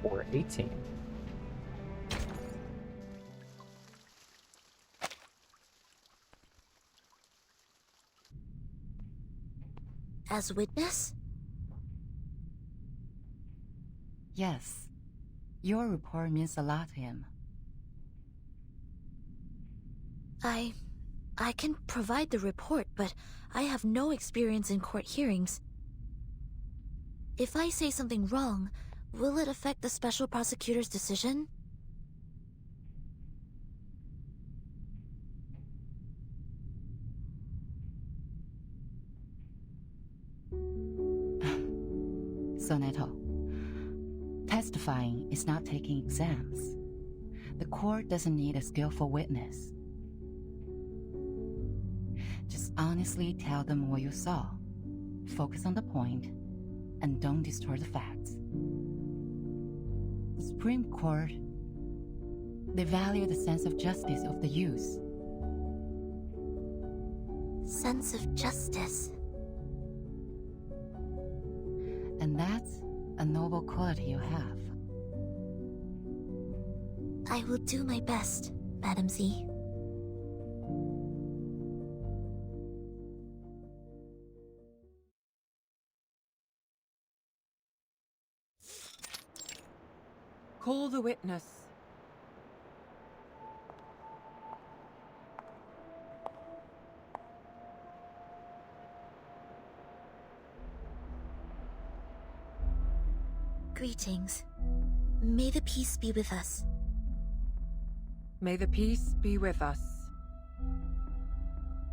or 18. As witness? Yes. Your report means a lot to him. I can provide the report, but I have no experience in court hearings. If I say something wrong, will it affect the special prosecutor's decision? Sonetto, testifying is not taking exams. The court doesn't need a skillful witness. Just honestly tell them what you saw. Focus on the point, and don't distort the facts. The Supreme Court, they value the sense of justice of the youth. Sense of justice. And that's a noble quality you have. I will do my best, Madam Z. Call the witness. Greetings. May the peace be with us. May the peace be with us.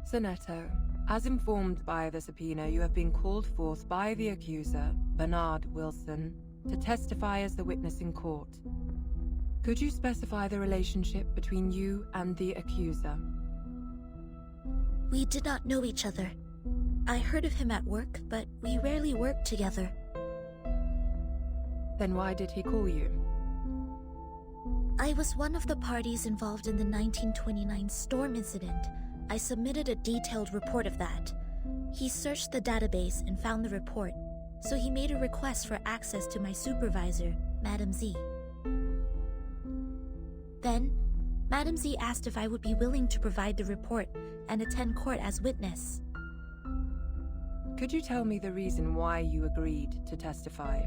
Sonetto, as informed by the subpoena, you have been called forth by the accuser, Bernard Wilson, to testify as the witness in court. Could you specify the relationship between you and the accuser? We did not know each other. I heard of him at work, but we rarely worked together. Then why did he call you? I was one of the parties involved in the 1929 storm incident. I submitted a detailed report of that. He searched the database and found the report, so he made a request for access to my supervisor, Madam Z. Then, Madam Z asked if I would be willing to provide the report and attend court as witness. Could you tell me the reason why you agreed to testify?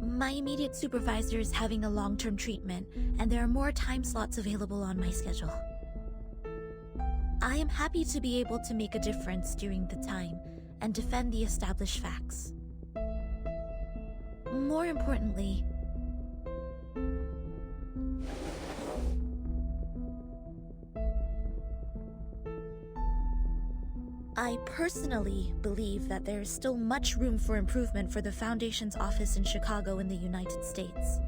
My immediate supervisor is having a long-term treatment, and there are more time slots available on my schedule. I am happy to be able to make a difference during the time and defend the established facts. More importantly, I personally believe that there is still much room for improvement for the Foundation's office in Chicago in the United States.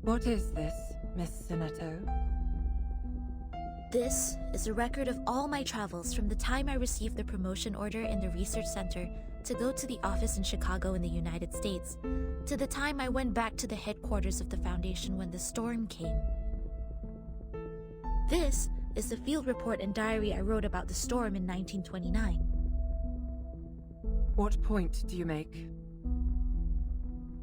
What is this, Miss Sonetto? This is a record of all my travels from the time I received the promotion order in the research center to go to the office in Chicago in the United States, to the time I went back to the headquarters of the Foundation when the storm came. This is the field report and diary I wrote about the storm in 1929. What point do you make?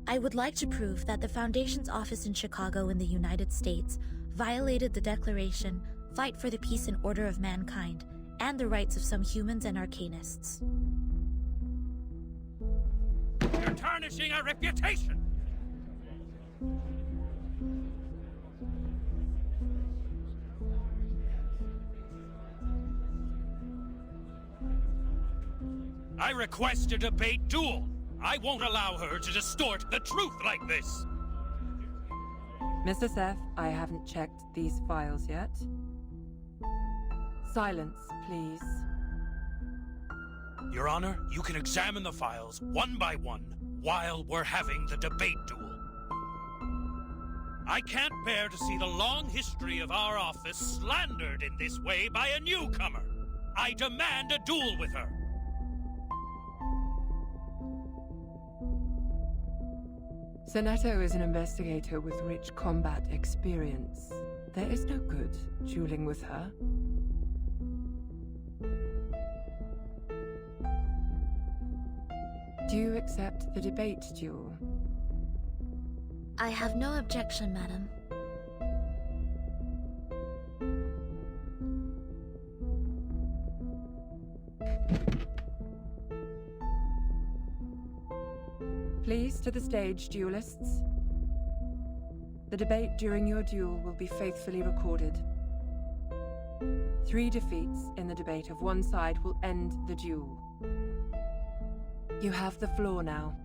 I would like to prove that the Foundation's office in Chicago in the United States violated the Declaration, Fight for the Peace and Order of Mankind, and the rights of some humans and arcanists. You're tarnishing our reputation! I request a debate duel. I won't allow her to distort the truth like this. Mr. Seth, I haven't checked these files yet. Silence, please. Your Honor, you can examine the files one by one while we're having the debate duel. I can't bear to see the long history of our office slandered in this way by a newcomer. I demand a duel with her. Sonetto is an investigator with rich combat experience. There is no good dueling with her. you accept the debate duel? I have no objection, madam. Please to the stage, duelists. The debate during your duel will be faithfully recorded. 3 defeats in the debate of one side will end the duel. You have the floor now.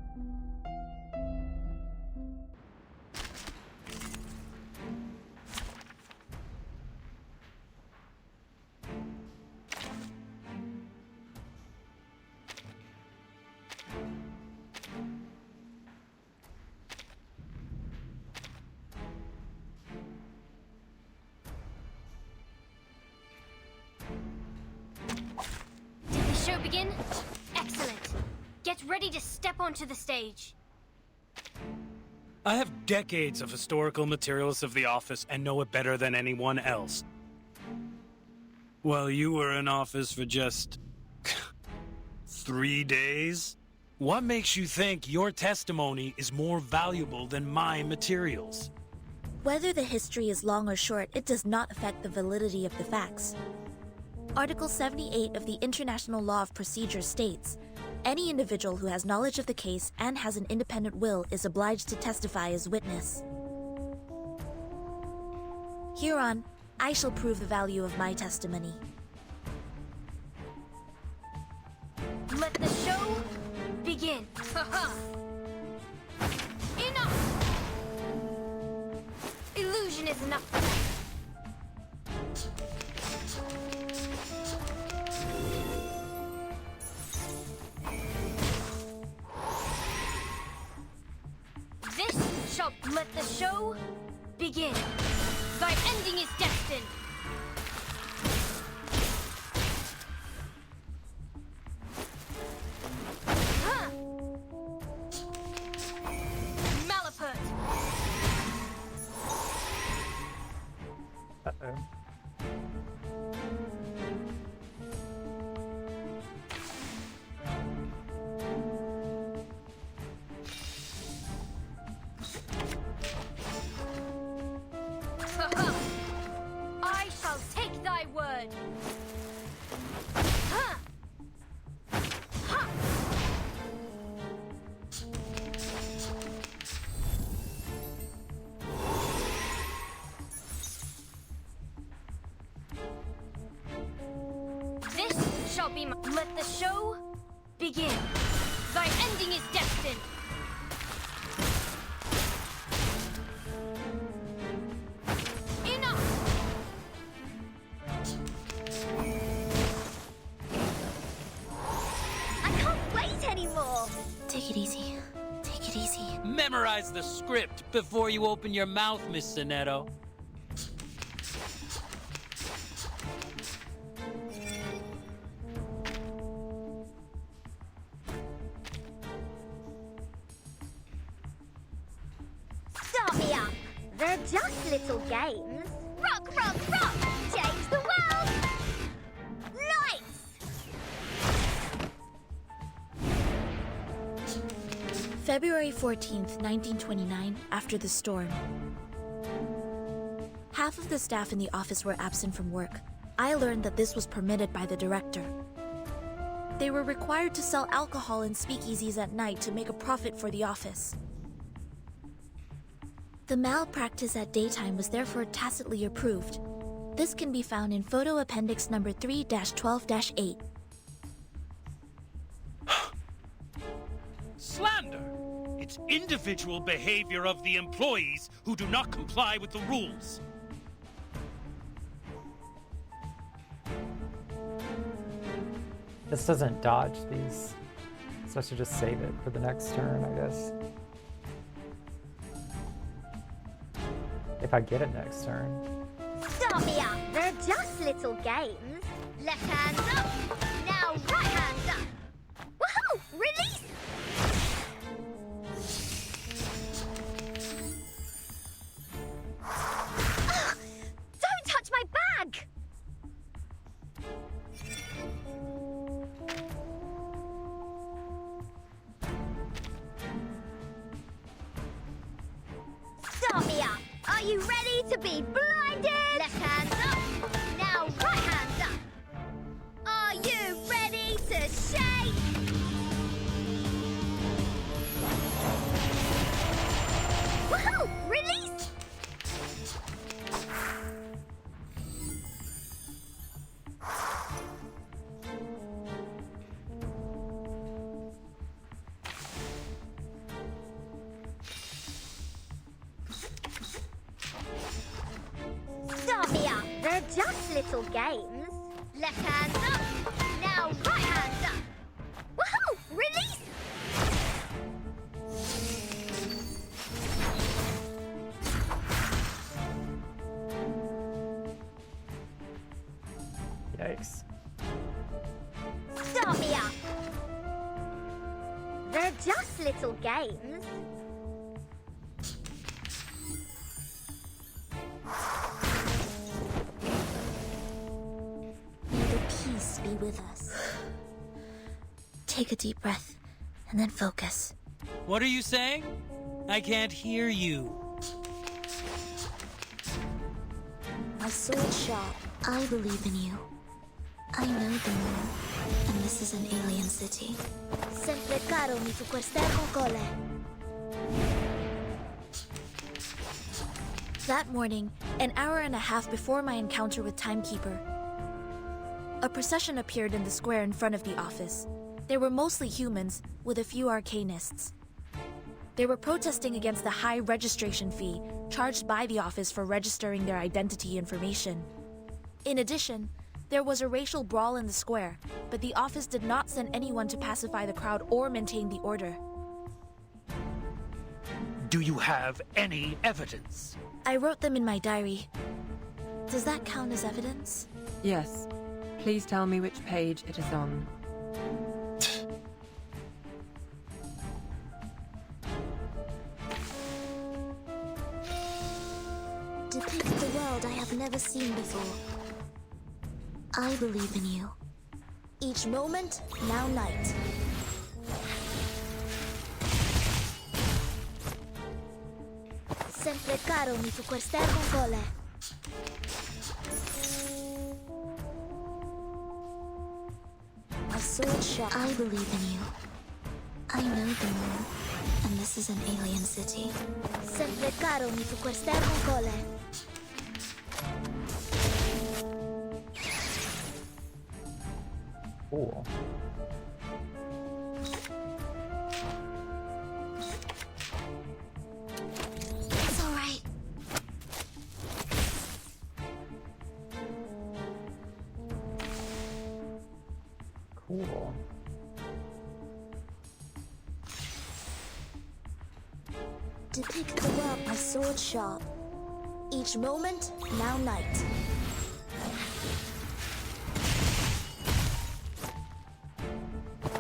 Did the show begin? Excellent. Get ready to step onto the stage. I have decades of historical materials of the office and know it better than anyone else. Well, you were in office for just 3 days? What makes you think your testimony is more valuable than my materials? Whether the history is long or short, it does not affect the validity of the facts. Article 78 of the International Law of Procedure states, any individual who has knowledge of the case and has an independent will is obliged to testify as witness. Hereon, I shall prove the value of my testimony. Let the show begin. Enough! Illusion is enough. This shall let the show begin. Thy ending is destined. Huh. Malapert. Uh-oh. I shall take thy word. Huh. Ha. This shall be my... Let the show begin. Thy ending is destined. Enough! I can't wait anymore! Take it easy. Take it easy. Memorize the script before you open your mouth, Miss Sonetto. Start me up! They're just little games. Rock, rock, rock! Change the world! Lights! February 14th, 1929, after the storm. Half of the staff in the office were absent from work. I learned that this was permitted by the director. They were required to sell alcohol in speakeasies at night to make a profit for the office. The malpractice at daytime was therefore tacitly approved. This can be found in photo appendix number 3-12-8. Slander! It's individual behavior of the employees who do not comply with the rules. This doesn't dodge these, so I should just save it for the next turn, I guess. If I get it next turn. Start me up! They're just little games. Left hand up! Now right hand up! Woohoo! Release! Ugh, don't touch my bag! just little games. Left hand up. Now right hand up. Woohoo! Release! Yikes. Start me up. They're just little games. May the peace be with us. Take a deep breath and then focus. What are you saying? I can't hear you. My sword sharp. I believe in you. I know the moon, and this is an alien city. Sempre caro mi tu quester con cole. That morning, an hour and a half before my encounter with Timekeeper, a procession appeared in the square in front of the office. They were mostly humans, with a few arcanists. They were protesting against the high registration fee charged by the office for registering their identity information. In addition, there was a racial brawl in the square, but the office did not send anyone to pacify the crowd or maintain the order. Do you have any evidence? I wrote them in my diary. Does that count as evidence? Yes. Please tell me which page it is on. Depict the world I have never seen before. I believe in you. Each moment, now night. Sempre caro mi tu quester con cole. My sword sharp. I believe in you. I know the moon, and this is an alien city. Sempre caro mi tu quester con cole. Cool. It's all right. Cool. Depict the world, my sword sharp. Each moment, now night.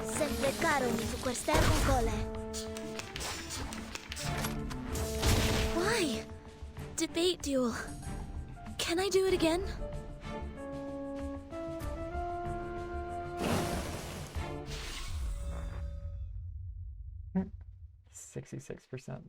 Sempre caro mi tu quester con cole. Why? Debate duel. Can I do it again? Hmm. 66%.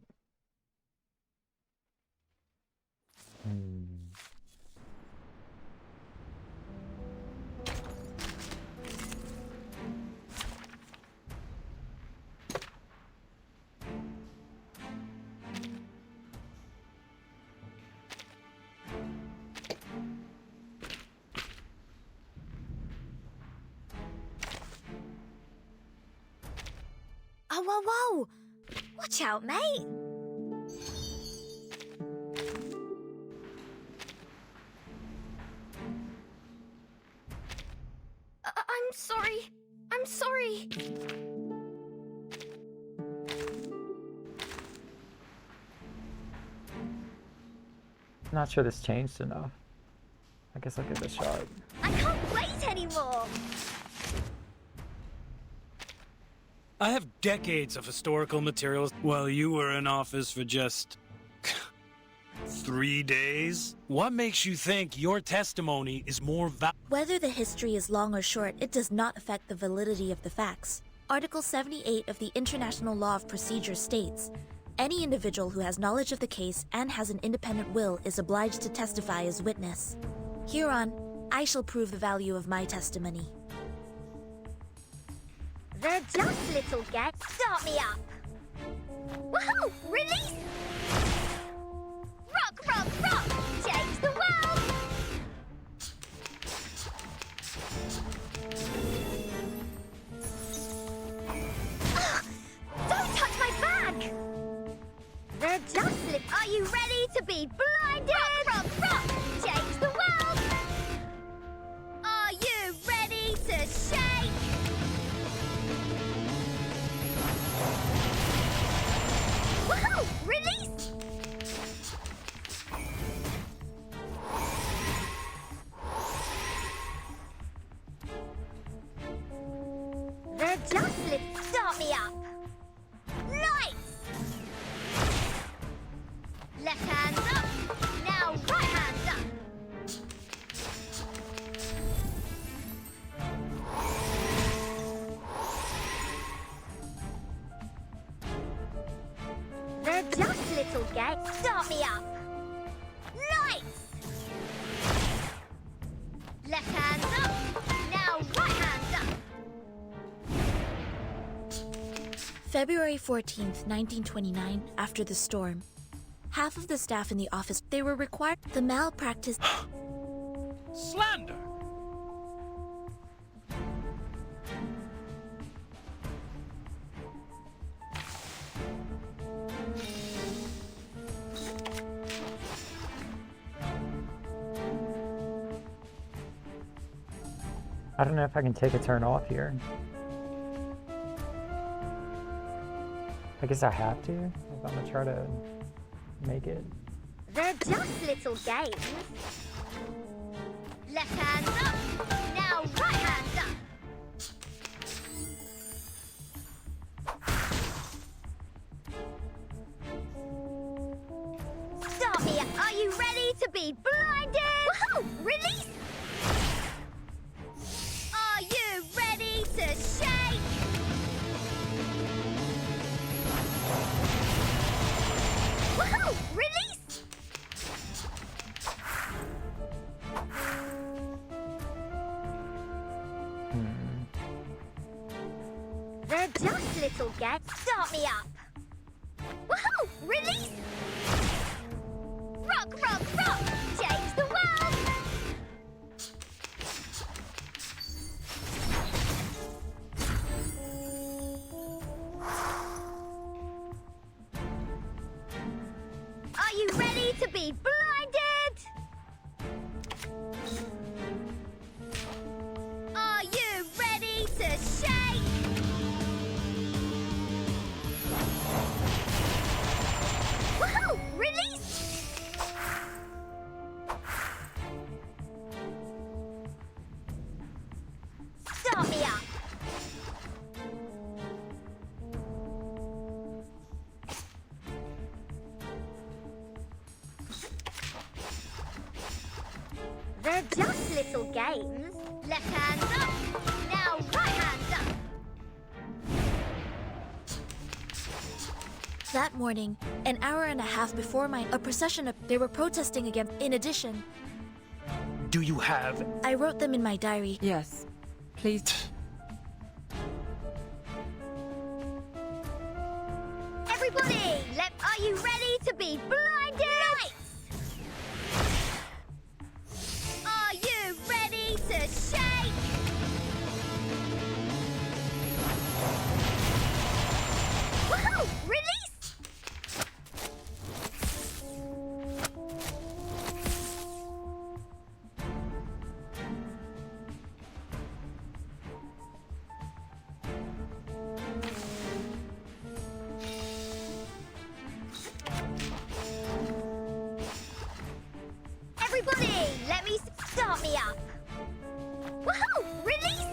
Oh, whoa, whoa! Watch out, mate! I'm sorry. I'm sorry. Not sure this changed enough. I guess I'll give it a shot. I can't wait anymore! I have decades of historical materials while you were in office for just 3 days. What makes you think your testimony is more Whether the history is long or short, it does not affect the validity of the facts. Article 78 of the International Law of Procedure states, any individual who has knowledge of the case and has an independent will is obliged to testify as witness. Hereon, I shall prove the value of my testimony. They're just little gags. Start me up. Woohoo! Release! Rock, rock, rock! Change the world! Ugh, don't touch my bag! They're just little... Are you ready to be blinded? Rock, rock, rock! Change the world! just start me up. Lights! Left hand up. Now right hand up. They're just little games. Start me up. Lights! Left hand up. Now right hand up. February 14th, 1929, after the storm. Half of the staff in the office, they were required the malpractice. Slander! I don't know if I can take a turn off here. I guess I have to if I'm gonna try to make it. They're just little games. Left hand up. Now right hand up. Start me up. Are you ready to be blinded? Woohoo! Release! Are you ready to shake? Woohoo! Release! They're just little games. Start me up. Woohoo! Release! Rock, rock, rock! Change the world! Are you ready to be blinded? Are you ready to shake? Woohoo! Release! Start me up. They're just little games. Left hand up. Now right hand up. That morning, an hour and a half before a procession of they were protesting against. In addition, Do you have... I wrote them in my diary. Yes. Please. Everybody, are you ready to be blinded? Are you ready to shake? Woohoo! Release! Everybody, let me start me up. Woohoo! Release!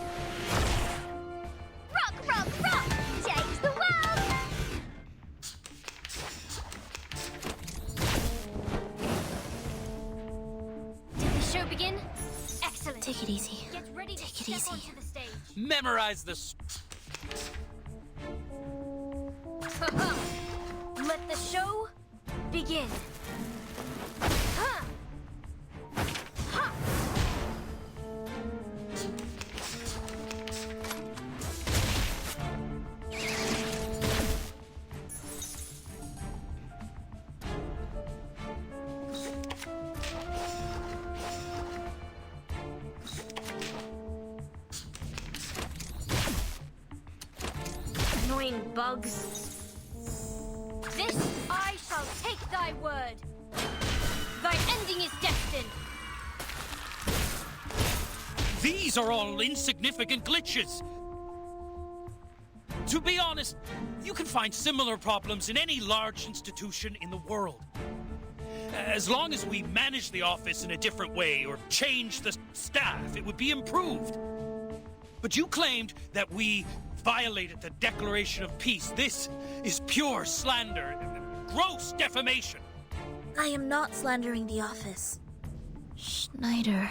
Rock, rock, rock! Change the world! Did the show begin? Excellent. Take it easy. Get ready to Take it step easy. onto the stage. Memorize this. Let the show begin. Ha! Ha! Annoying bugs. This I shall take thy word. Thy ending is destined. These are all insignificant glitches. To be honest, you can find similar problems in any large institution in the world. As long as we manage the office in a different way or change the staff, it would be improved. But you claimed that we violated the Declaration of Peace. This is pure slander, gross defamation. I am not slandering the office. Schneider.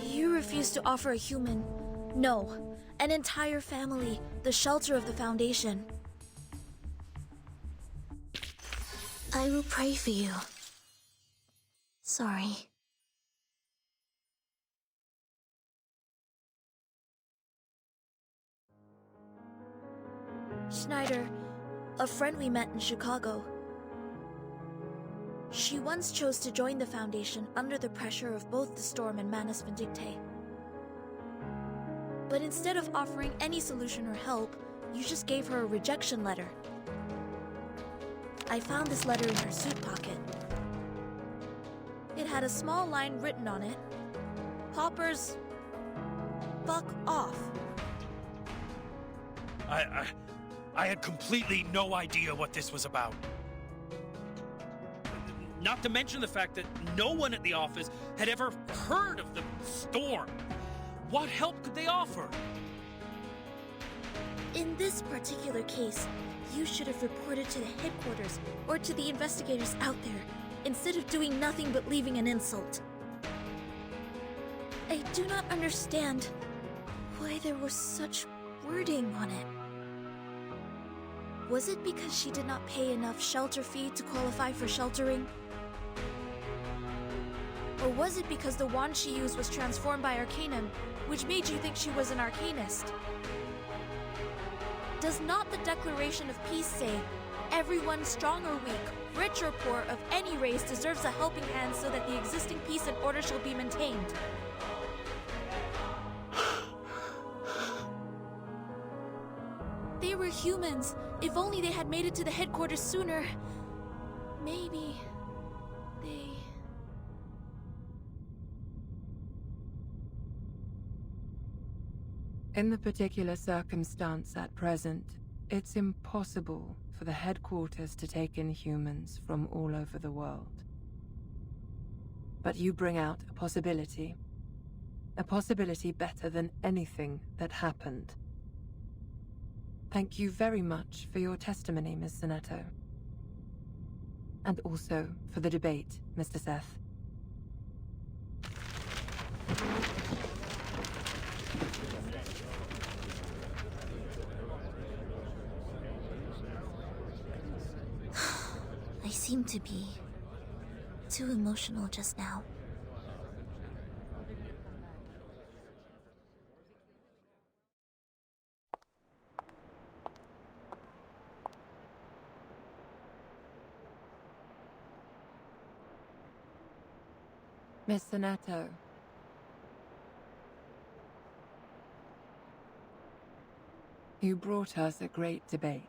You refuse to offer a human, no, an entire family, the shelter of the Foundation. I will pray for you. Sorry. Schneider, a friend we met in Chicago. She once chose to join the Foundation under the pressure of both the Storm and Manus Vindictae. But instead of offering any solution or help, you just gave her a rejection letter. I found this letter in her suit pocket. It had a small line written on it. Poppers, fuck off. I had completely no idea what this was about. Not to mention the fact that no one at the office had ever heard of the Storm. What help could they offer? In this particular case, you should have reported to the headquarters or to the investigators out there, instead of doing nothing but leaving an insult. I do not understand why there was such wording on it. Was it because she did not pay enough shelter fee to qualify for sheltering? Or was it because the wand she used was transformed by Arcanum, which made you think she was an Arcanist? Does not the Declaration of Peace say, everyone, strong or weak, rich or poor, of any race deserves a helping hand so that the existing peace and order shall be maintained? They were humans. If only they had made it to the headquarters sooner. Maybe they... In the particular circumstance at present, it's impossible for the headquarters to take in humans from all over the world. But you bring out a possibility better than anything that happened. Thank you very much for your testimony, Ms. Zanetto. And also for the debate, Mr. Seth. I seem to be too emotional just now. Miss Zanetto. You brought us a great debate.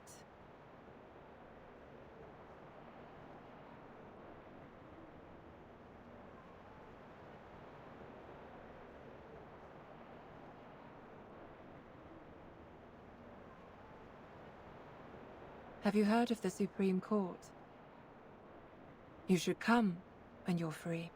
Have you heard of the Supreme Court? You should come when you're free.